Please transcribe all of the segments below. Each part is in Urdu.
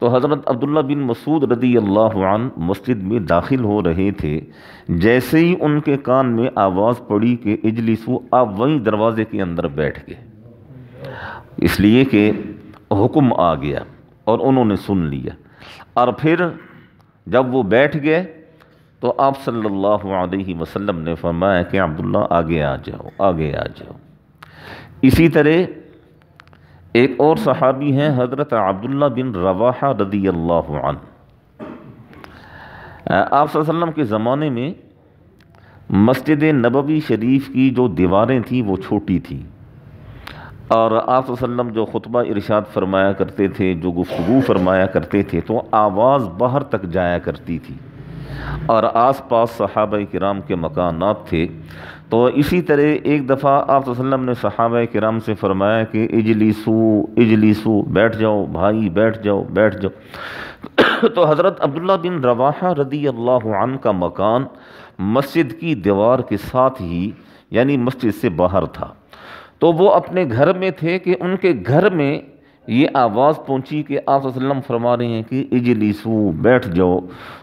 تو حضرت عبداللہ بن مسعود رضی اللہ عنہ مسجد میں داخل ہو رہے تھے، جیسے ہی ان کے کان میں آواز پڑی کہ اجلسو، آپ وہیں دروازے کے اندر بیٹھ گئے، اس لیے کہ حکم آ گیا اور انہوں نے سن لیا۔ اور پھر جب وہ بیٹھ گئے تو آپ صلی اللہ علیہ وسلم نے فرمایا کہ عبداللہ آگے آ جاؤ، آگے آ جاؤ۔ اسی طرح ایک اور صحابی ہیں حضرت عبداللہ بن رواحہ رضی اللہ عنہ۔ آپ صلی اللہ علیہ وسلم کے زمانے میں مسجد نبوی شریف کی جو دیواریں تھیں وہ چھوٹی تھیں، اور آپ صلی اللہ علیہ وسلم جو خطبہ ارشاد فرمایا کرتے تھے، جو گفتگو فرمایا کرتے تھے، تو آواز باہر تک جایا کرتی تھی، اور آس پاس صحابہ کرام کے مکانات تھے۔ تو اسی طرح ایک دفعہ آپ صلی اللہ علیہ وسلم نے صحابہ کرام سے فرمایا کہ اجلسو اجلسو، بیٹھ جاؤ بھائی، بیٹھ جاؤ بیٹھ جاؤ۔ تو حضرت عبداللہ بن رواحہ رضی اللہ عنہ کا مکان مسجد کی دیوار کے ساتھ ہی، یعنی مسجد سے باہر تھا، تو وہ اپنے گھر میں تھے کہ ان کے گھر میں یہ آواز پہنچی کہ آپ صلی اللہ علیہ وسلم فرما رہے ہیں کہ اجلسو، بیٹھ جاؤ۔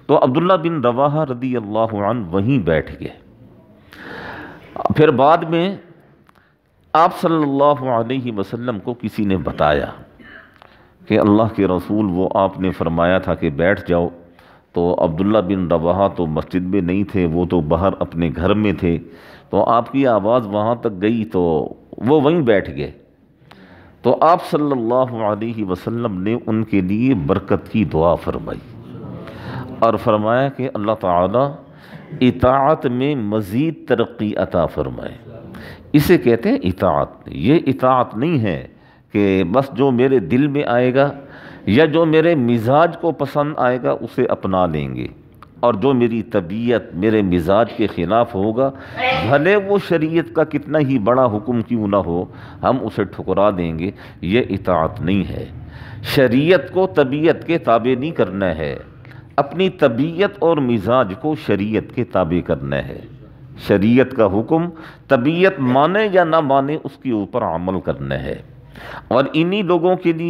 تو عبداللہ بن رواحہ رضی اللہ عنہ وہیں بیٹھ گئے۔ پھر بعد میں آپ صلی اللہ علیہ وسلم کو کسی نے بتایا کہ اللہ کے رسول، وہ آپ نے فرمایا تھا کہ بیٹھ جاؤ۔ تو عبداللہ بن رواحہ تو مسجد میں نہیں تھے، وہ تو باہر اپنے گھر میں تھے، تو آپ کی آواز وہاں تک گئی تو وہ وہیں بیٹھ گئے۔ تو آپ صلی اللہ علیہ وسلم نے ان کے لیے برکت کی دعا فرمائی اور فرمایا کہ اللہ تعالیٰ اطاعت میں مزید ترقی عطا فرمائے۔ اسے کہتے ہیں اطاعت۔ یہ اطاعت نہیں ہے کہ بس جو میرے دل میں آئے گا یا جو میرے مزاج کو پسند آئے گا اسے اپنا لیں گے، اور جو میری طبیعت میرے مزاج کے خلاف ہوگا، بھلے وہ شریعت کا کتنا ہی بڑا حکم کیوں نہ ہو، ہم اسے ٹھکرا دیں گے۔ یہ اطاعت نہیں ہے۔ شریعت کو طبیعت کے تابع نہیں کرنا ہے، اپنی طبیعت اور مزاج کو شریعت کے تابع کرنا ہے۔ شریعت کا حکم طبیعت مانے یا نہ مانے اس کے اوپر عمل کرنا ہے، اور انہی لوگوں کے لیے